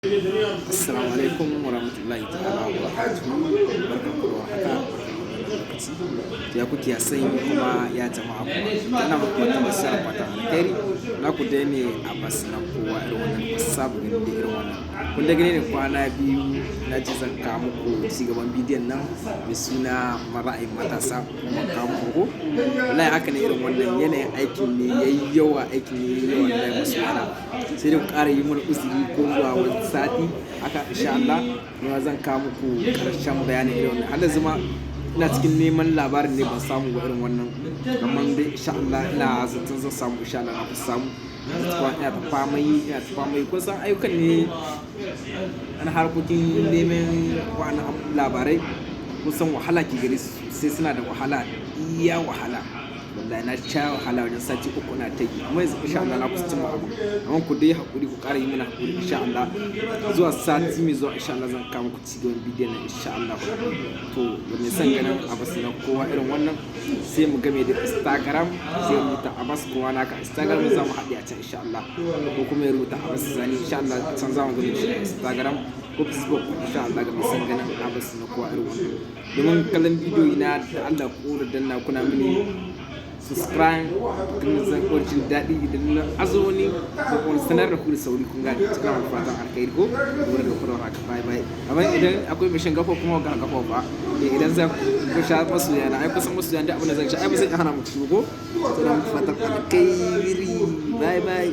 Assalamu alaikum warahmatullahi ta'ala wa barakatuhu. Barkan ku da warhaka, barkan ku da lokaci. Ya kuke ya sanyi kuma ya jama'a kuma. Kana muku wata masu fata alkhairi. Na ku dai ne a bas na kowa irin wannan sabu gani da irin wannan. Kun da gani ne kwana biyu na ji zan kawo muku cigaban bidiyon nan mai suna mara'ayin matasa kuma kawo muku. Wallahi haka ne irin wannan yanayin aikin ne yayi yawa wallahi masu yana. Sai dai ku ƙara yi mana uzuri ko zuwa wani sati haka insha Allah kuma zan kawo muku karshen bayanin irin wannan. Har zuma ina cikin neman labarin ne ban samu ba irin wannan, amma dai insha Allah ina zaton zan samu insha Allah na samu. Kuma ina ta famai kun san ayyukan ne ana harkokin neman wa'annan labarai kun san wahala ke gare su sai suna da wahala iya wahala. Wallahi na sha wahala wajen sati uku na ta yi, amma yanzu insha Allah na kusa cimma abu. Amma ku dai hakuri, ku ƙara yi mana hakuri insha Allah. Zuwa sati mai zuwa insha Allah zan kawo muku cigaban bidiyon nan insha Allah. To da mai son ganin Abbas na kowa irin wannan sai mu game da Instagram, sai mu rubuta Abbas kowa naka Instagram za mu haɗe a can insha Allah. Ko kuma ya rubuta Abbas Zani insha Allah can za mu game da Instagram ko Facebook insha Allah ga mai son ganin Abbas na kowa irin wannan. Domin kallon bidiyo ina da Allah ko da danna kuna mini subscribe kuma zan jin daɗi idan na azo wani ko kuma sanar da ku da sauri kun gane cikin fatan alkhairi ko dole da kuma haka bye bye. Amma idan akwai mai shan gafa kuma ga gafa ba idan za ku sha masu yana ai kusan masu yana da abin da zan sha ai ba zan hana muku ko to dan fatan alkhairi bye bye.